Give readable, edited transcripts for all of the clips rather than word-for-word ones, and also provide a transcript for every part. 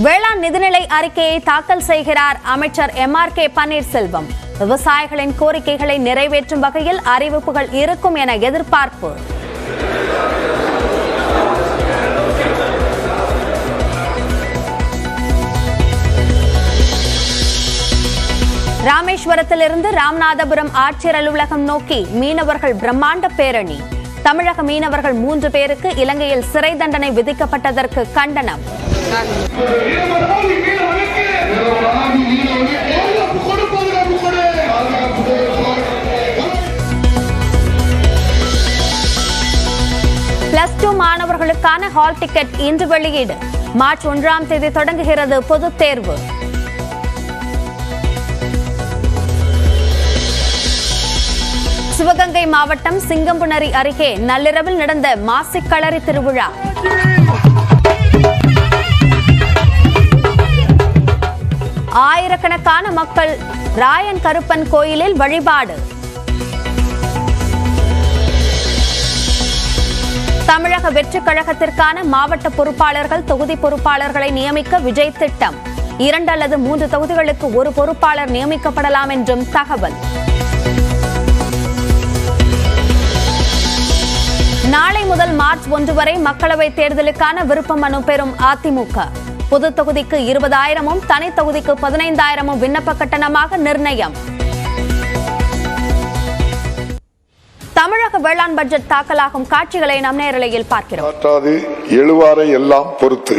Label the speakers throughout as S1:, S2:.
S1: வேளாண் நிதிநிலை அறிக்கையை தாக்கல் செய்கிறார் அமைச்சர் MRK பன்னீர்செல்வம். விவசாயிகளின் கோரிக்கைகளை நிறைவேற்றும் வகையில் அறிவிப்புகள் இருக்கும் என எதிர்பார்ப்பு. ராமேஸ்வரத்திலிருந்து ராமநாதபுரம் ஆட்சியர் அலுவலகம் நோக்கி மீனவர்கள் பிரம்மாண்ட பேரணி. தமிழக மீனவர்கள் 3 பேருக்கு இலங்கையில் சிறை தண்டனை விதிக்கப்பட்டதற்கு கண்டனம். +2 மாணவர்களுக்கான ஹால் டிக்கெட் இன்று வெளியீடு. மார்ச் 1ஆம் தேதி தொடங்குகிறது பொதுத் தேர்வு. சிவகங்கை மாவட்டம் சிங்கம்புணரி அருகே நள்ளிரவில் நடந்த மாசிக்களரி திருவிழா. ஆயிரக்கணக்கான மக்கள் ராயன் கருப்பன் கோயிலில் வழிபாடு. தமிழக வெற்றி கழகத்திற்கான மாவட்ட பொறுப்பாளர்கள் தொகுதி பொறுப்பாளர்களை நியமிக்க விஜய் திட்டம். 2 அல்லது 3 தொகுதிகளுக்கு ஒரு பொறுப்பாளர் நியமிக்கப்படலாம் என்றும் தகவல். நாளை முதல் மார்ச் 1 வரை மக்களவைத் தேர்தலுக்கான விருப்ப மனு பெறும் அதிமுக. பொது தொகுதிக்கு 20,000 தனி தொகுதிக்கு 15,000 விண்ணப்ப கட்டணமாக நிர்ணயம். தமிழக வேளாண் பட்ஜெட் தாக்கலாகும் காட்சிகளை நம் நேரலையில் பார்க்கிறோம்.
S2: எழுவாரை எல்லாம் பொறுத்து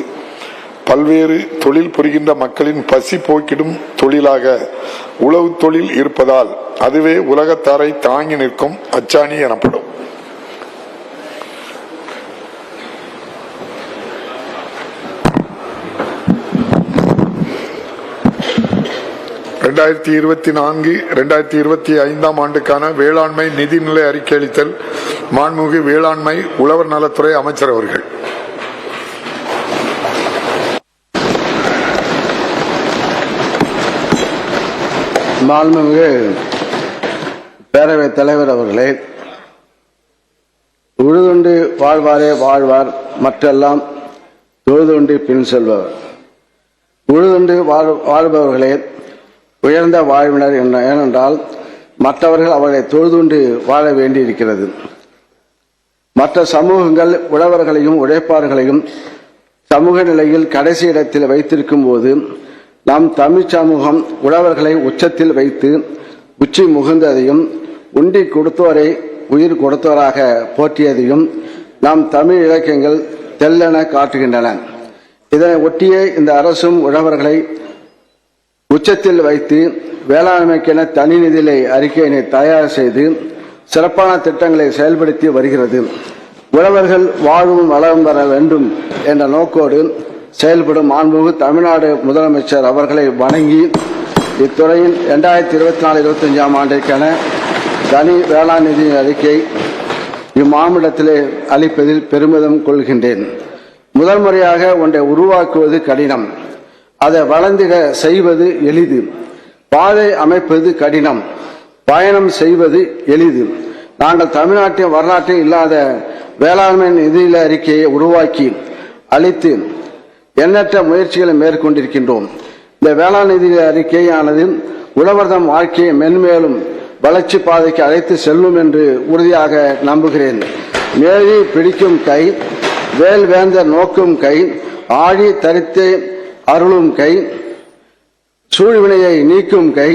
S2: பல்வேறு தொழில் புரிகின்ற மக்களின் பசி போக்கிடும் தொழிலாக உழவு தொழில் இருப்பதால் அதுவே உலகத்தாரை தாங்கி நிற்கும் அச்சாணி எனப்படும். 2024-2025 ஆண்டுக்கான வேளாண்மை நிதிநிலை அறிக்கை அளித்தல் மாண்புமிகு வேளாண்மை உழவர் நலத்துறை அமைச்சர் அவர்கள்.
S3: மாண்புமிகு பேரவைத் தலைவர் அவர்களே, உழுதுண்டு வாழ்வாரே வாழ்வார், மற்றெல்லாம் தொழுதுண்டு பின் செல்பவர். உழுதுண்டு வாழ்பவர்களே உயர்ந்த வாழ்வினர். ஏனென்றால் மற்றவர்கள் அவர்களை தொழுதுண்டு வாழ வேண்டியிருக்கிறது. மற்ற சமூகங்கள் உழவர்களையும் உழைப்பாளர்களையும் சமூக நிலையில் கடைசி இடத்தில் வைத்திருக்கும் போது நாம் தமிழ் சமூகம் உழவர்களை உச்சத்தில் வைத்து உச்சி முகுந்ததையும் உண்டி கொடுத்தோரை உயிர் கொடுத்தோராக போற்றியதையும் நாம் தமிழ் இலக்கியங்கள் தெல்லென காட்டுகின்றன. இதனை ஒட்டியே இந்த அரசும் உழவர்களை உச்சத்தில் வைத்து வேளாண்மைக்கென தனி நிதிநிலை அறிக்கையினை தயார் செய்து சிறப்பான திட்டங்களை செயல்படுத்தி வருகிறது. உழவர்கள் வாழும் வளம் பெற வேண்டும் என்ற நோக்கோடு செயல்படும் மாண்புமிகு தமிழ்நாடு முதலமைச்சர் அவர்களை வணங்கி இத்துறையின் 2024-25 ஆண்டிற்கான தனி வேளாண் நிதி அறிக்கை இம்மாநிலத்திலே அளிப்பதில் பெருமிதம் கொள்கின்றேன். முதல் முறையாக ஒன்றை உருவாக்குவது கடினம், அதை வளர்ந்திட செய்வது எளிது. பாதை அமைப்பது கடினம், பயணம் செய்வது எளிது. நாங்கள் தமிழ்நாட்டின் வரலாற்றில் இல்லாத வேளாண்மை நிதிநிலை அறிக்கையை உருவாக்கி அளித்து எண்ணற்ற முயற்சிகளை மேற்கொண்டிருக்கின்றோம். இந்த வேளாண் நிதிநிலை அறிக்கையானது உழவர்தம் வாழ்க்கையை மென்மேலும் வளர்ச்சி பாதைக்கு அழைத்து செல்லும் என்று உறுதியாக நம்புகிறேன். மேலி பிடிக்கும் கை, வேல்வேந்தர் நோக்கும் கை, ஆழி தரித்தே அருளும் கை, சூழ்வினையை நீக்கும் கை,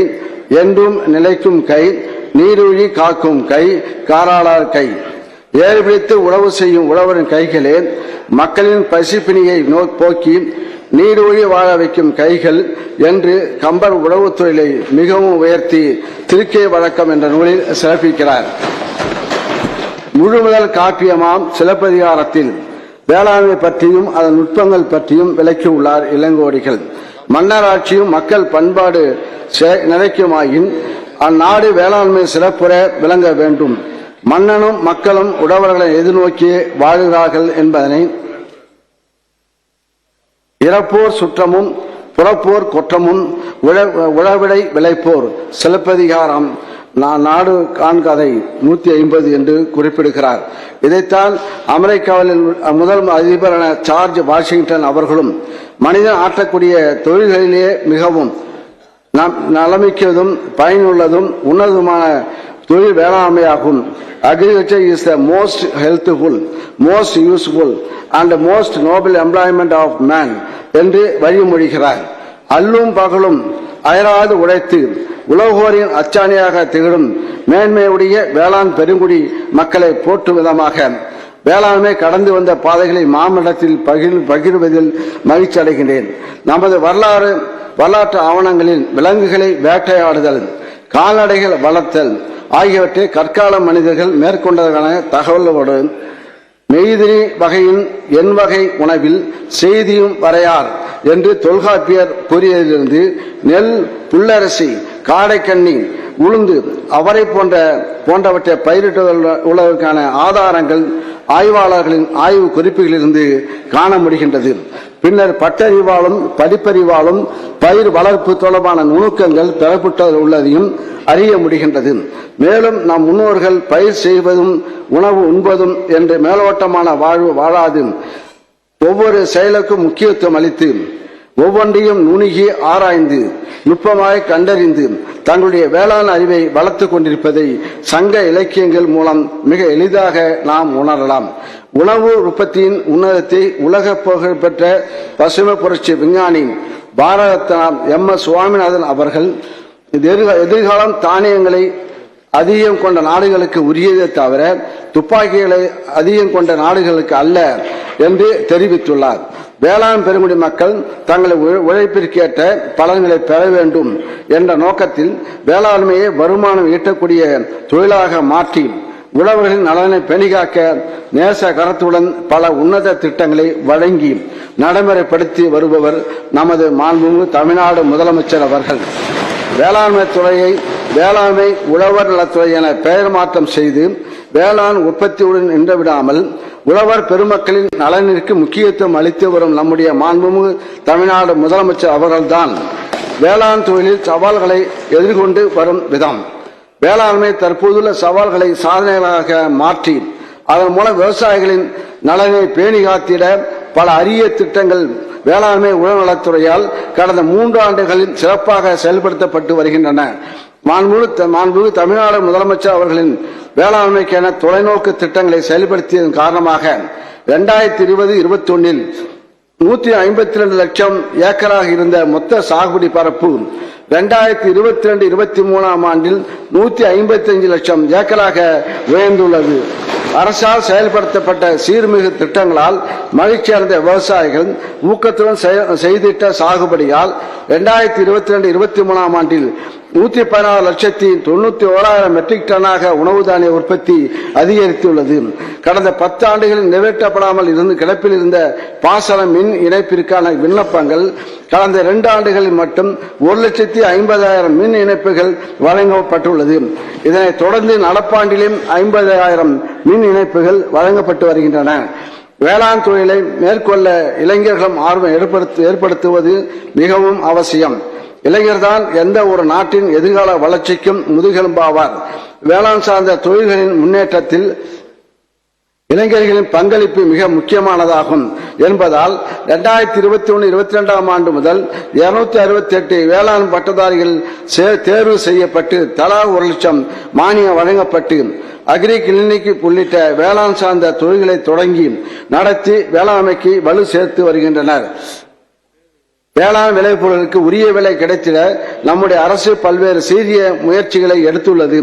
S3: என்றும் நிலைக்கும் கை, நீரூழி காக்கும் கை, காராளார் கை. ஏறு பிடித்து உழவு செய்யும் உழவரின் கைகளே மக்களின் பசிப்பிணியை போக்கி நீரூழி வாழ வைக்கும் கைகள் என்று கம்பர் உழவு தொழிலை மிகவும் உயர்த்தி திருக்கை வழக்கம் என்ற நூலில் சிறப்பிக்கிறார். முழுமுதல் காப்பியமாம் சிலப்பதிகாரத்தில் வேளாண்மை பற்றியும் அதன் நுட்பங்கள் பற்றியும் விளக்கியுள்ளார் இளங்கோடிகள். மன்னராட்சியும் மக்கள் பண்பாடு நிலைக்குமாயின் அந்நாடு வேளாண்மை சிறப்புற விளங்க வேண்டும். மன்னனும் மக்களும் உழவர்களை எதிர்நோக்கி வாழ்கிறார்கள் என்பதனை இறப்போர் சுற்றமும் புறப்போர் குற்றமும் உழவிடை விளைப்போர் சிலப்பதிகாரம் நாடு காண்கதை 150 என்று குறிப்பிடுகிறார். இதைத்தான் அமெரிக்காவில் முதல் அதிபரான ஜார்ஜ் வாஷிங்டன் அவர்களும் மனிதன் ஆற்றக்கூடிய தொழில்களிலேயே மிகவும் நலமிக்கதும் பயனுள்ளதும் உன்னதமான தொழில் வேளாண்மையாகும். Agriculture is the most healthful, most useful and most noble employment of man என்று வழிமொழிகிறார். அல்லும் பகலும் அயராது உழைத்து உலகோரின் அச்சாணியாக திகழும் மேன்மையுடைய வேளாண் பெருங்குடி மக்களை போற்றும் விதமாக வேளாண்மை கடந்து வந்த பாதைகளை மாமண்டலத்தில் பகிர்வதில் மகிழ்ச்சி அடைகின்றேன். நமது வரலாற்று ஆவணங்களில் விலங்குகளை வேட்டையாடுதல், கால்நடைகள் வளர்த்தல் ஆகியவற்றை கற்கால மனிதர்கள் மேற்கொண்டதற்கான தகவலோடு மெய்திரி வகையின் எண் வகை உணவில் செய்தியும் வரையார் என்று தொல்காப்பியர் கூறியதிலிருந்து நெல், புல்லரிசி, காடைக்கண்ணி, உளுந்து, அவரை போன்றவற்றை பயிரிட்டுள்ளதற்கான ஆதாரங்கள் ஆய்வாளர்களின் ஆய்வு குறிப்புகளிலிருந்து காண முடிகின்றது. பின்னர் பட்டறிவாலும் படிப்பறிவாலும் பயிர் வளர்ப்பு தொடர்பான நுணுக்கங்கள் பெறப்பட்டு உள்ளதையும் அறிய முடிகின்றது. மேலும் நம் முன்னோர்கள் பயிர் செய்வதும் உணவு உண்பதும் என்று மேலோட்டமான வாழ்வு வாழாது ஒவ்வொரு செயலுக்கும் முக்கியத்துவம் அளித்து ஒவ்வொன்றையும் நுணுகி ஆராய்ந்து நுட்பமாய் கண்டறிந்து தங்களுடைய வேளாண் அறிவை வளர்த்துக் கொண்டிருப்பதை சங்க இலக்கியங்கள் மூலம் மிக எளிதாக நாம் உணரலாம். உணவு உற்பத்தியின் உன்னதத்தை உலக புகழ்பெற்ற பசுமை புரட்சி விஞ்ஞானி பாரதரத்னா MS சுவாமிநாதன் அவர்கள் எதிர்காலம் தானியங்களை அதிகம் கொண்ட நாடுகளுக்கு உரியதை தவிர துப்பாக்கிகளை அதிகம் கொண்ட நாடுகளுக்கு அல்ல என்று தெரிவித்துள்ளார். வேளாண் பெருங்குடி மக்கள் தங்களை உழைப்பிற்கேற்ற பலன்களை பெற வேண்டும் என்ற நோக்கத்தில் வேளாண்மையை வருமானம் ஈட்டக்கூடிய தொழிலாக மாற்றி உழவர்களின் நலனை பேணிகாக்க நேச கரத்துடன் பல உன்னத திட்டங்களை வழங்கி நடைமுறைப்படுத்தி வருபவர் நமது மாண்புமிகு தமிழ்நாடு முதலமைச்சர் அவர்கள். வேளாண்மை துறையை வேளாண்மை உழவர் நலத்துறை என பெயர் மாற்றம் செய்து வேளாண் உற்பத்தியுடன் நின்றுவிடாமல் உழவர் பெருமக்களின் நலனிற்கு முக்கியத்துவம் அளித்து வரும் நம்முடைய மாண்புமிகு தமிழ்நாடு முதலமைச்சர் அவர்கள்தான் வேளாண் தொழிலில் சவால்களை எதிர்கொண்டு வரும் விதம், வேளாண்மை தற்போதுள்ள சவால்களை சாதனைகளாக மாற்றி அதன் மூலம் விவசாயிகளின் நலனை பேணி காத்திட பல அரிய திட்டங்கள் வேளாண்மை உழவுநலத்துறையால் கடந்த 3 ஆண்டுகளில் சிறப்பாக செயல்படுத்தப்பட்டு வருகின்றன. மாண்புமிகு தமிழ்நாடு முதலமைச்சர் அவர்களின் வேளாண்மைக்கான தொலைநோக்கு திட்டங்களை செயல்படுத்தியதன் காரணமாக 2020-21 152 லட்சம் ஏக்கராக இருந்த மொத்த சாகுபடி பரப்பு 2022-23 ஆண்டில் 155 லட்சம் ஏக்கராக உயர்ந்துள்ளது. அரசால் செயல்படுத்தப்பட்ட சீர்மிகு திட்டங்களால் மகிழ்ச்சி அடைந்த விவசாயிகள் ஊக்கத்துடன் செய்திட்ட சாகுபடியால் 2022-23 ஆண்டில் 116,91,000 மெட்ரிக் டன்னாக உணவு தானிய உற்பத்தி அதிகரித்துள்ளது. கடந்த 10 ஆண்டுகளில் நிறைவேற்றப்படாமல் இருந்து கிடப்பில் இருந்த பாசன மின் இணைப்பிற்கான விண்ணப்பங்கள் கடந்த 2 ஆண்டுகளில் மட்டும் 1,50,000 மின் இணைப்புகள் வழங்கப்பட்டுள்ளது. இதனைத் தொடர்ந்து நடப்பாண்டிலும் 50,000 மின் இணைப்புகள் வழங்கப்பட்டு வருகின்றன. வேளாண் தொழிலை மேற்கொள்ள இளைஞர்களும் ஆர்வம் ஏற்படுத்துவது மிகவும் அவசியம். இளைஞர்தான் எந்த ஒரு நாட்டின் எதிர்கால வளர்ச்சிக்கும் முதுகெலும்பாவார். வேளாண் சார்ந்த தொழில்களின் முன்னேற்றத்தில் இளைஞர்களின் பங்களிப்பு மிக முக்கியமானதாகும் என்பதால் 2021-22 ஆண்டு முதல் 268 வேளாண் பட்டதாரிகள் தேர்வு செய்யப்பட்டு தலா 1 லட்சம் மானியம் வழங்கப்பட்டு அக்ரி கிளினிக் உள்ளிட்ட வேளாண் சார்ந்த தொழில்களை தொடங்கி நடத்தி வேளாண்மைக்கு வலு சேர்த்து வருகின்றனர். வேளாண் விளைபொருளுக்கு உரிய விலை கிடைத்திட நம்முடைய அரசு பல்வேறு சீரிய முயற்சிகளை எடுத்துள்ளது.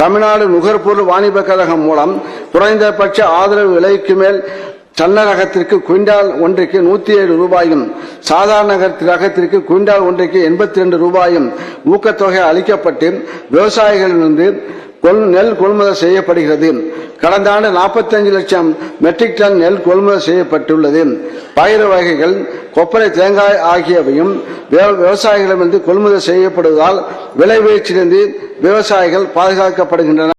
S3: தமிழ்நாடு நுகர்பொருள் வாணிப கழகம் மூலம் குறைந்தபட்ச ஆதரவு விலைக்கு மேல் சன்ன ரகத்திற்கு குவிண்டால் ஒன்றுக்கு 107 ரூபாயும் சாதாரண ரகத்திற்கு குவிண்டால் ஒன்றுக்கு 82 ரூபாயும் ஊக்கத்தொகை அளிக்கப்பட்டு விவசாயிகளிலிருந்து நெல் கொள்முதல் செய்யப்படுகிறது. கடந்த ஆண்டு 45 லட்சம் மெட்ரிக் டன் நெல் கொள்முதல் செய்யப்பட்டுள்ளது. பயிர் வகைகள், கொப்பரை, தேங்காய் ஆகியவையும் விவசாயிகளிடமிருந்து கொள்முதல் செய்யப்படுவதால் விலை வீழ்ச்சியிலிருந்து விவசாயிகள் பாதுகாக்கப்படுகின்றனர்.